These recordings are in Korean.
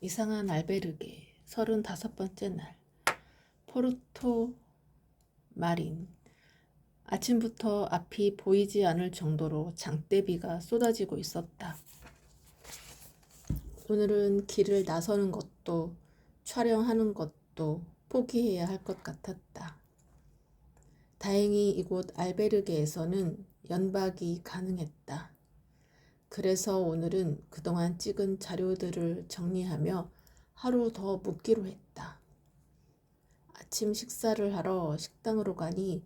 이상한 알베르게 35번째 날 포르토 마린. 아침부터 앞이 보이지 않을 정도로 장대비가 쏟아지고 있었다. 오늘은 길을 나서는 것도 촬영하는 것도 포기해야 할 것 같았다. 다행히 이곳 알베르게에서는 연박이 가능했다. 그래서 오늘은 그동안 찍은 자료들을 정리하며 하루 더 묵기로 했다. 아침 식사를 하러 식당으로 가니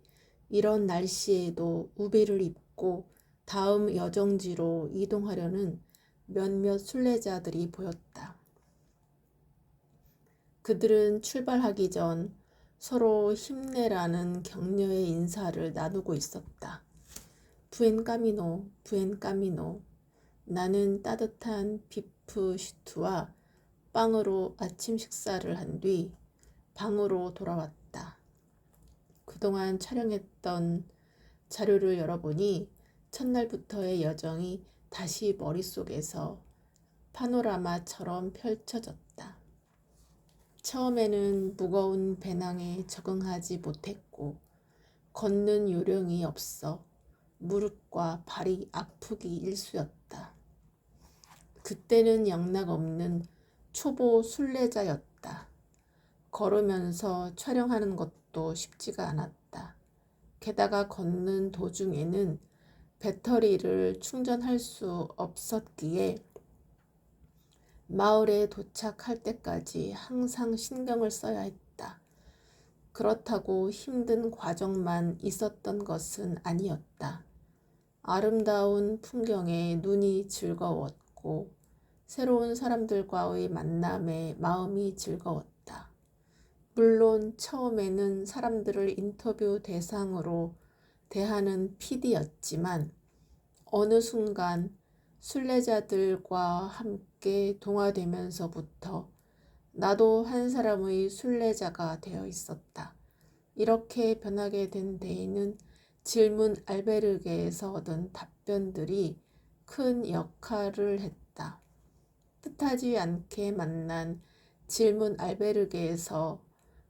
이런 날씨에도 우비를 입고 다음 여정지로 이동하려는 몇몇 순례자들이 보였다. 그들은 출발하기 전 서로 힘내라는 격려의 인사를 나누고 있었다. 부엔 까미노, 부엔 까미노. 나는 따뜻한 비프 슈트와 빵으로 아침 식사를 한 뒤 방으로 돌아왔다. 그동안 촬영했던 자료를 열어보니 첫날부터의 여정이 다시 머릿속에서 파노라마처럼 펼쳐졌다. 처음에는 무거운 배낭에 적응하지 못했고 걷는 요령이 없어 무릎과 발이 아프기 일쑤였다. 그때는 영락없는 초보 순례자였다. 걸으면서 촬영하는 것도 쉽지가 않았다. 게다가 걷는 도중에는 배터리를 충전할 수 없었기에 마을에 도착할 때까지 항상 신경을 써야 했다. 그렇다고 힘든 과정만 있었던 것은 아니었다. 아름다운 풍경에 눈이 즐거웠고 새로운 사람들과의 만남에 마음이 즐거웠다. 물론 처음에는 사람들을 인터뷰 대상으로 대하는 PD였지만 어느 순간 순례자들과 함께 동화되면서부터 나도 한 사람의 순례자가 되어 있었다. 이렇게 변하게 된 데에는 질문 알베르게에서 얻은 답변들이 큰 역할을 했다. 뜻하지 않게 만난 질문 알베르게에서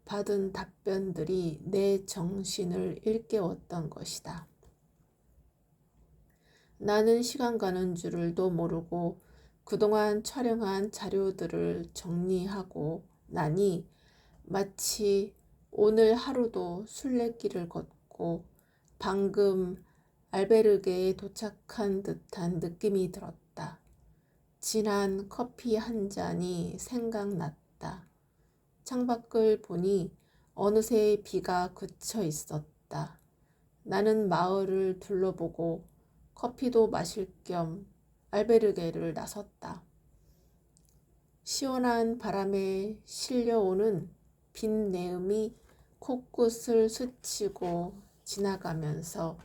받은 답변들이 내 정신을 일깨웠던 것이다. 나는 시간 가는 줄도 모르고 그동안 촬영한 자료들을 정리하고 나니 마치 오늘 하루도 순례길을 걷고 방금 알베르게에 도착한 듯한 느낌이 들었다. 진한 커피 한 잔이 생각났다. 창밖을 보니 어느새 비가 그쳐 있었다. 나는 마을을 둘러보고 커피도 마실 겸 알베르게를 나섰다. 시원한 바람에 실려오는 빈 내음이 코끝을 스치고 지나가면서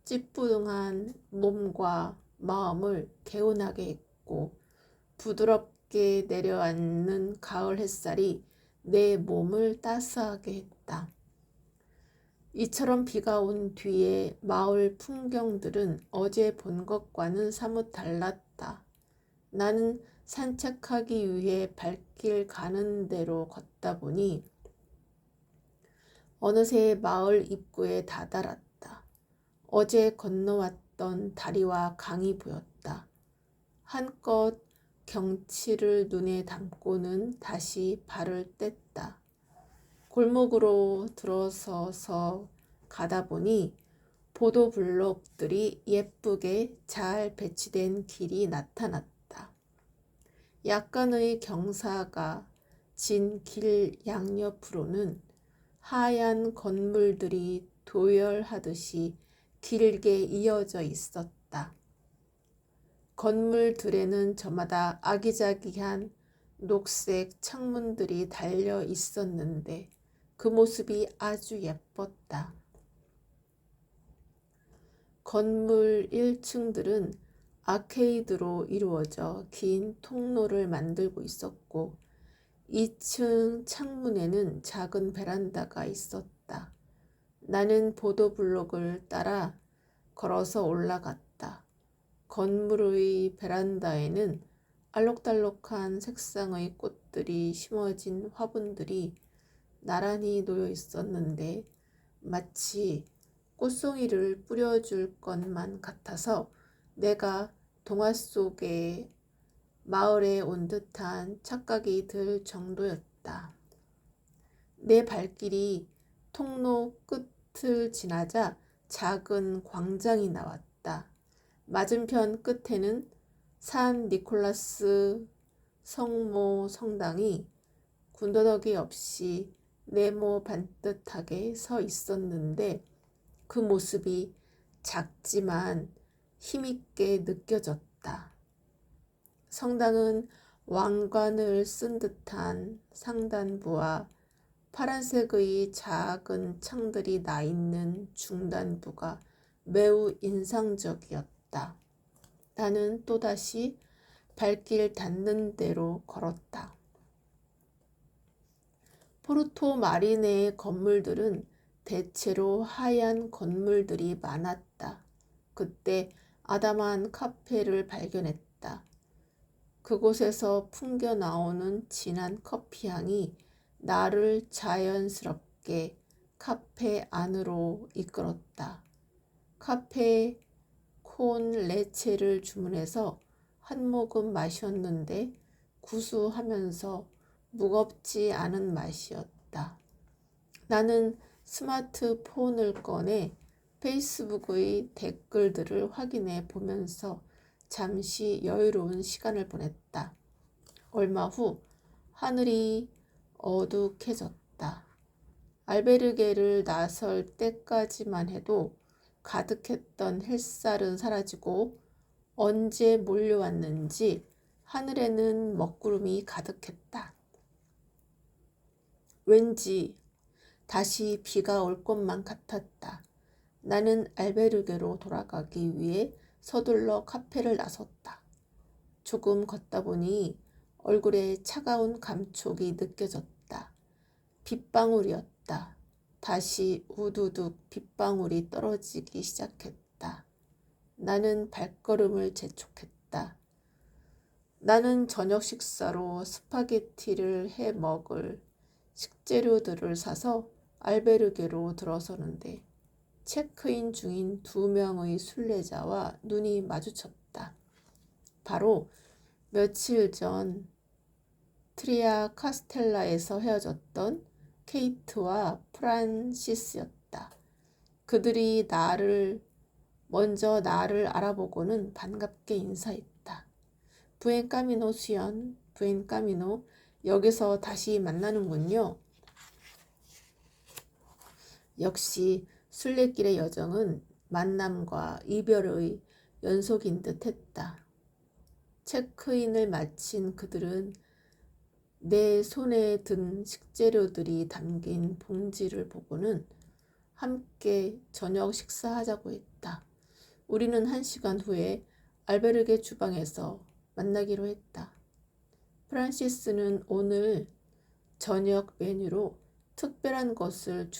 찌뿌둥한 몸과 마음을 개운하게 했고 부드럽게 내려앉는 가을 햇살이 내 몸을 따스하게 했다. 이처럼 비가 온 뒤에 마을 풍경들은 어제 본 것과는 사뭇 달랐다. 나는 산책하기 위해 발길 가는 대로 걷다 보니 어느새 마을 입구에 다다랐다. 어제 건너왔던 다리와 강이 보였다. 한껏 경치를 눈에 담고는 다시 발을 뗐다. 골목으로 들어서서 가다 보니 보도블록들이 예쁘게 잘 배치된 길이 나타났다. 약간의 경사가 진 길 양옆으로는 하얀 건물들이 도열하듯이 길게 이어져 있었다. 건물들에는 저마다 아기자기한 녹색 창문들이 달려 있었는데 그 모습이 아주 예뻤다. 건물 1층들은 아케이드로 이루어져 긴 통로를 만들고 있었고 2층 창문에는 작은 베란다가 있었다. 나는 보도블록을 따라 걸어서 올라갔다. 건물의 베란다에는 알록달록한 색상의 꽃들이 심어진 화분들이 나란히 놓여 있었는데 마치 꽃송이를 뿌려줄 것만 같아서 내가 동화 속의 마을에 온 듯한 착각이 들 정도였다. 내 발길이 통로 끝을 지나자 작은 광장이 나왔다. 맞은편 끝에는 산 니콜라스 성모 성당이 군더더기 없이 네모 반듯하게 서 있었는데 그 모습이 작지만 힘있게 느껴졌다. 성당은 왕관을 쓴 듯한 상단부와 파란색의 작은 창들이 나 있는 중단부가 매우 인상적이었다. 나는 또다시 발길 닿는 대로 걸었다. 포르토 마리네의 건물들은 대체로 하얀 건물들이 많았다. 그때 아담한 카페를 발견했다. 그곳에서 풍겨 나오는 진한 커피향이 나를 자연스럽게 카페 안으로 이끌었다. 카페 콘 레체를 주문해서 한 모금 마셨는데 구수하면서 무겁지 않은 맛이었다. 나는 스마트폰을 꺼내 페이스북의 댓글들을 확인해 보면서 잠시 여유로운 시간을 보냈다. 얼마 후 하늘이 어둑해졌다. 알베르게를 나설 때까지만 해도 가득했던 햇살은 사라지고 언제 몰려왔는지 하늘에는 먹구름이 가득했다. 왠지 다시 비가 올 것만 같았다. 나는 알베르게로 돌아가기 위해 서둘러 카페를 나섰다. 조금 걷다 보니 얼굴에 차가운 감촉이 느껴졌다. 빗방울이었다. 다시 우두둑 빗방울이 떨어지기 시작했다. 나는 발걸음을 재촉했다. 나는 저녁 식사로 스파게티를 해 먹을 식재료들을 사서 알베르게로 들어서는데 체크인 중인 2명의 순례자와 눈이 마주쳤다. 바로 며칠 전 트리아 카스텔라에서 헤어졌던 케이트와 프란시스였다. 그들이 먼저 나를 알아보고는 반갑게 인사했다. 부엔카미노 수연, 부엔카미노, 여기서 다시 만나는군요. 역시 순례길의 여정은 만남과 이별의 연속인 듯 했다. 체크인을 마친 그들은 내 손에 든 식재료들이 담긴 봉지를 보고는 함께 저녁 식사하자고 했다. 우리는 1시간 후에 알베르게 주방에서 만나기로 했다. 프란시스는 오늘 저녁 메뉴로 특별한 것을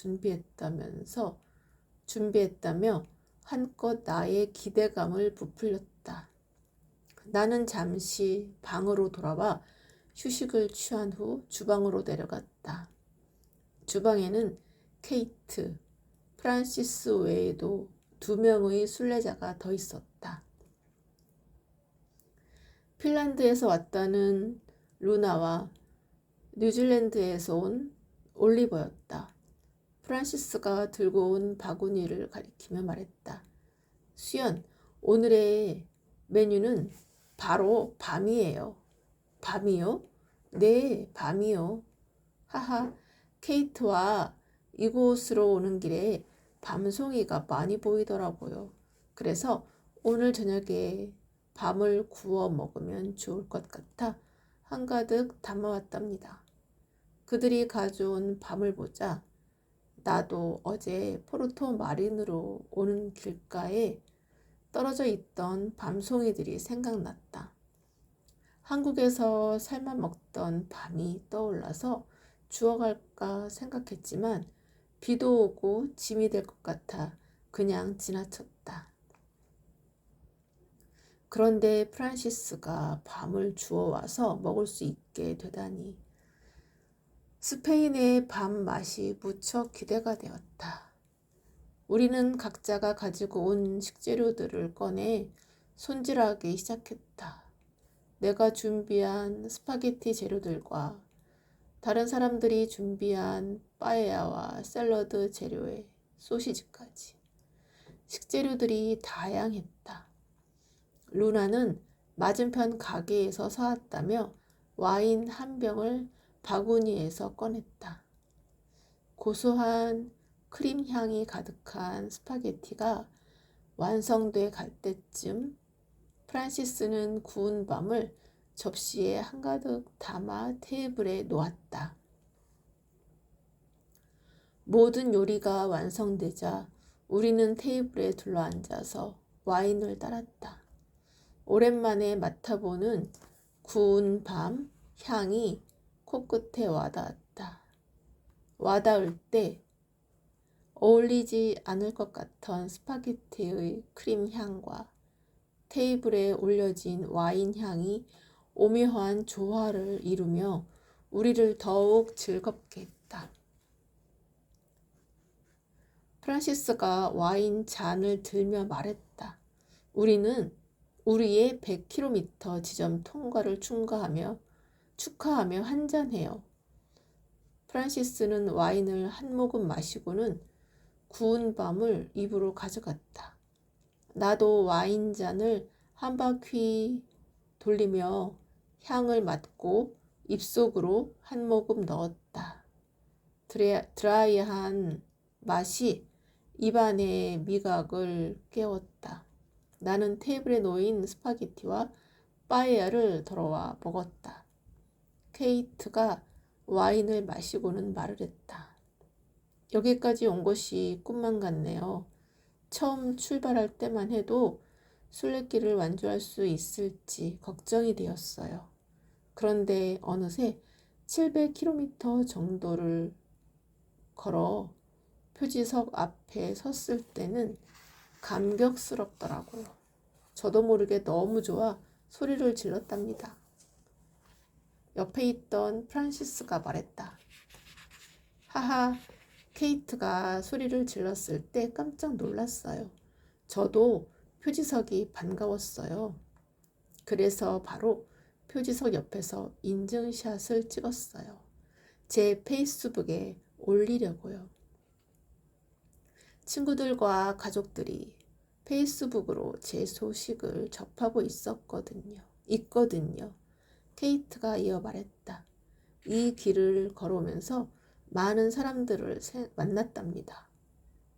준비했다며 한껏 나의 기대감을 부풀렸다. 나는 잠시 방으로 돌아와 휴식을 취한 후 주방으로 내려갔다. 주방에는 케이트, 프란시스 외에도 2명의 순례자가 더 있었다. 핀란드에서 왔다는 루나와 뉴질랜드에서 온 올리버였다. 프란시스가 들고 온 바구니를 가리키며 말했다. 수연, 오늘의 메뉴는 바로 밤이에요. 밤이요? 네, 밤이요. 하하, 케이트와 이곳으로 오는 길에 밤송이가 많이 보이더라고요. 그래서 오늘 저녁에 밤을 구워 먹으면 좋을 것 같아 한가득 담아왔답니다. 그들이 가져온 밤을 보자 나도 어제 포르토 마린으로 오는 길가에 떨어져 있던 밤송이들이 생각났다. 한국에서 삶아 먹던 밤이 떠올라서 주워갈까 생각했지만 비도 오고 짐이 될 것 같아 그냥 지나쳤다. 그런데 프란시스가 밤을 주워와서 먹을 수 있게 되다니 스페인의 밤 맛이 무척 기대가 되었다. 우리는 각자가 가지고 온 식재료들을 꺼내 손질하기 시작했다. 내가 준비한 스파게티 재료들과 다른 사람들이 준비한 빠에야와 샐러드 재료에 소시지까지. 식재료들이 다양했다. 루나는 맞은편 가게에서 사왔다며 와인 한 병을 바구니에서 꺼냈다. 고소한 크림 향이 가득한 스파게티가 완성돼 갈 때쯤 프란시스는 구운 밤을 접시에 한가득 담아 테이블에 놓았다. 모든 요리가 완성되자 우리는 테이블에 둘러앉아서 와인을 따랐다. 오랜만에 맡아보는 구운 밤 향이 코끝에 와닿았다. 와닿을 때 어울리지 않을 것 같던 스파게티의 크림 향과 테이블에 올려진 와인 향이 오묘한 조화를 이루며 우리를 더욱 즐겁게 했다. 프란시스가 와인 잔을 들며 말했다. 우리는 우리의 100km 지점 통과를 축하하며 한잔해요. 프란시스는 와인을 한 모금 마시고는 구운 밤을 입으로 가져갔다. 나도 와인잔을 한 바퀴 돌리며 향을 맡고 입속으로 한 모금 넣었다. 드라이한 맛이 입안의 미각을 깨웠다. 나는 테이블에 놓인 스파게티와 빠에야를 덜어와 먹었다. 케이트가 와인을 마시고는 말을 했다. 여기까지 온 것이 꿈만 같네요. 처음 출발할 때만 해도 순례길을 완주할 수 있을지 걱정이 되었어요. 그런데 어느새 700km 정도를 걸어 표지석 앞에 섰을 때는 감격스럽더라고요. 저도 모르게 너무 좋아 소리를 질렀답니다. 옆에 있던 프란시스가 말했다. 하하, 케이트가 소리를 질렀을 때 깜짝 놀랐어요. 저도 표지석이 반가웠어요. 그래서 바로 표지석 옆에서 인증샷을 찍었어요. 제 페이스북에 올리려고요. 친구들과 가족들이 페이스북으로 제 소식을 접하고 있거든요. 케이트가 이어 말했다. 이 길을 걸어오면서 많은 사람들을 만났답니다.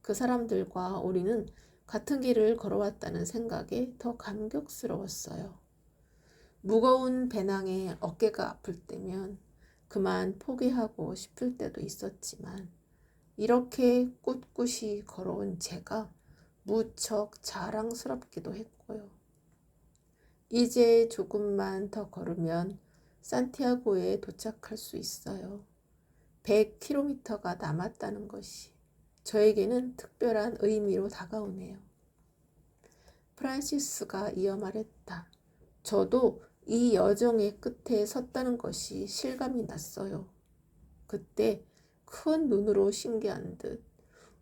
그 사람들과 우리는 같은 길을 걸어왔다는 생각에 더 감격스러웠어요. 무거운 배낭에 어깨가 아플 때면 그만 포기하고 싶을 때도 있었지만 이렇게 꿋꿋이 걸어온 제가 무척 자랑스럽기도 했고요. 이제 조금만 더 걸으면 산티아고에 도착할 수 있어요. 100km가 남았다는 것이 저에게는 특별한 의미로 다가오네요. 프란시스가 이어 말했다. 저도 이 여정의 끝에 섰다는 것이 실감이 났어요. 그때 큰 눈으로 신기한 듯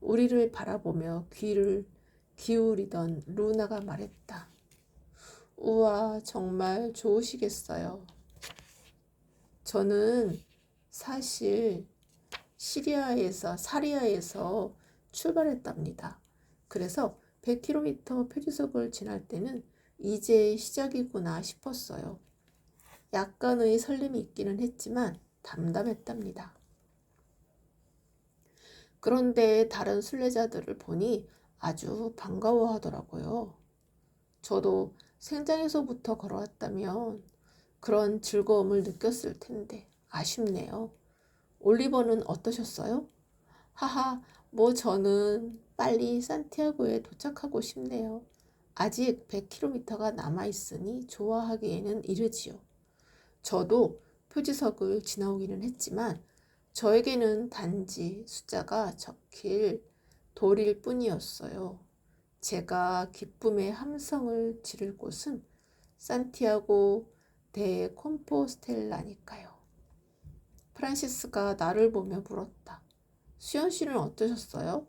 우리를 바라보며 귀를 기울이던 루나가 말했다. 우와, 정말 좋으시겠어요. 저는 사실 사리아에서 출발했답니다. 그래서 100km 표지석을 지날 때는 이제 시작이구나 싶었어요. 약간의 설렘이 있기는 했지만 담담했답니다. 그런데 다른 순례자들을 보니 아주 반가워하더라고요. 저도 생장에서부터 걸어왔다면 그런 즐거움을 느꼈을 텐데 아쉽네요. 올리버는 어떠셨어요? 하하, 저는 빨리 산티아고에 도착하고 싶네요. 아직 100km가 남아있으니 좋아하기에는 이르지요. 저도 표지석을 지나오기는 했지만 저에게는 단지 숫자가 적힐 돌일 뿐이었어요. 제가 기쁨의 함성을 지를 곳은 산티아고 데 콤포스텔라니까요. 프란시스가 나를 보며 물었다. 수연 씨는 어떠셨어요?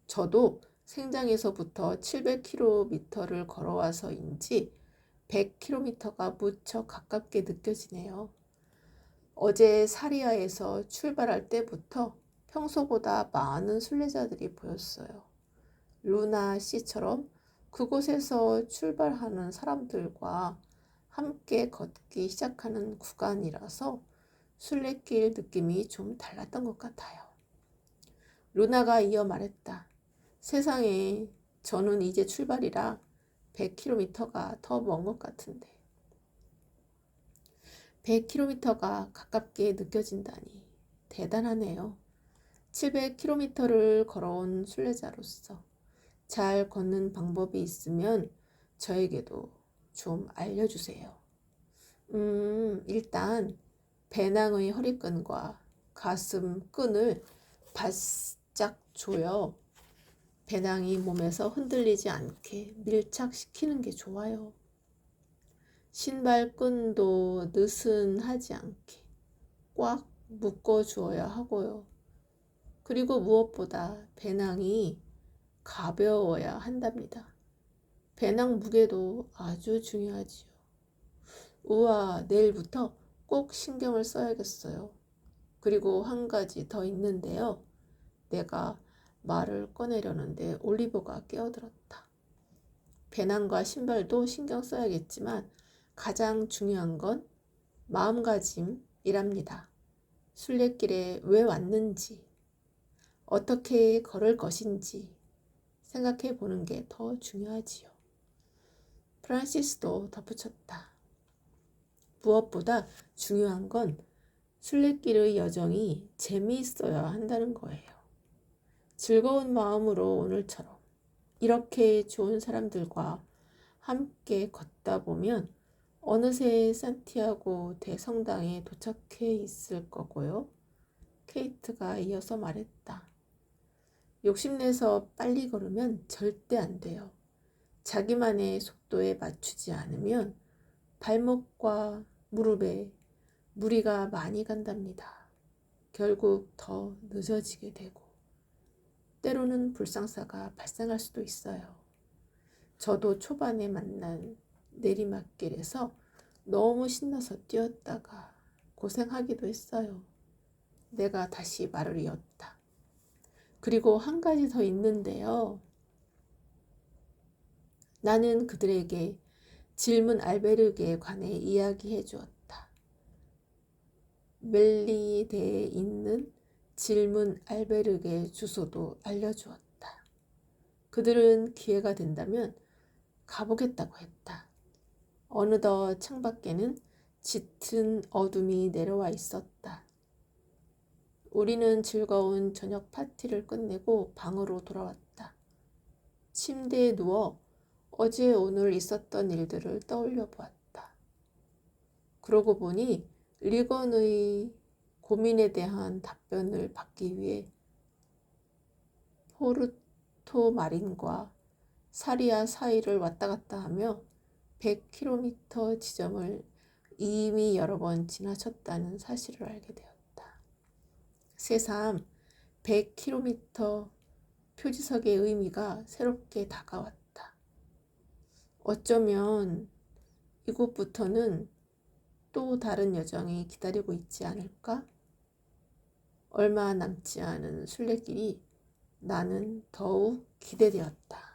저도 생장에서부터 700km를 걸어와서인지 100km가 무척 가깝게 느껴지네요. 어제 사리아에서 출발할 때부터 평소보다 많은 순례자들이 보였어요. 루나 씨처럼 그곳에서 출발하는 사람들과 함께 걷기 시작하는 구간이라서 순례길 느낌이 좀 달랐던 것 같아요. 루나가 이어 말했다. 세상에, 저는 이제 출발이라 100km가 더 먼 것 같은데. 100km가 가깝게 느껴진다니 대단하네요. 700km를 걸어온 순례자로서 잘 걷는 방법이 있으면 저에게도 좀 알려주세요. 일단 배낭의 허리끈과 가슴 끈을 바짝 조여 배낭이 몸에서 흔들리지 않게 밀착시키는 게 좋아요. 신발 끈도 느슨하지 않게 꽉 묶어 주어야 하고요. 그리고 무엇보다 배낭이 가벼워야 한답니다. 배낭 무게도 아주 중요하지요. 우와, 내일부터 꼭 신경을 써야겠어요. 그리고 한 가지 더 있는데요. 내가 말을 꺼내려는데 올리버가 끼어들었다. 배낭과 신발도 신경 써야겠지만 가장 중요한 건 마음가짐이랍니다. 순례길에 왜 왔는지, 어떻게 걸을 것인지 생각해 보는 게 더 중요하지요. 프란시스도 덧붙였다. 무엇보다 중요한 건 순례길의 여정이 재미있어야 한다는 거예요. 즐거운 마음으로 오늘처럼 이렇게 좋은 사람들과 함께 걷다 보면 어느새 산티아고 대성당에 도착해 있을 거고요. 케이트가 이어서 말했다. 욕심내서 빨리 걸으면 절대 안 돼요. 자기만의 속도에 맞추지 않으면 발목과 무릎에 무리가 많이 간답니다. 결국 더 늦어지게 되고 때로는 불상사가 발생할 수도 있어요. 저도 초반에 만난 내리막길에서 너무 신나서 뛰었다가 고생하기도 했어요. 내가 다시 말을 이었다. 그리고 한 가지 더 있는데요. 나는 그들에게 질문 알베르게에 관해 이야기해 주었다. 멜리데에 있는 질문 알베르게 주소도 알려주었다. 그들은 기회가 된다면 가보겠다고 했다. 어느덧 창밖에는 짙은 어둠이 내려와 있었다. 우리는 즐거운 저녁 파티를 끝내고 방으로 돌아왔다. 침대에 누워 어제 오늘 있었던 일들을 떠올려 보았다. 그러고 보니 리건의 고민에 대한 답변을 받기 위해 포르토마린과 사리아 사이를 왔다 갔다 하며 100km 지점을 이미 여러 번 지나쳤다는 사실을 알게 되었다. 새삼 100km 표지석의 의미가 새롭게 다가왔다. 어쩌면 이곳부터는 또 다른 여정이 기다리고 있지 않을까? 얼마 남지 않은 순례길이 나는 더욱 기대되었다.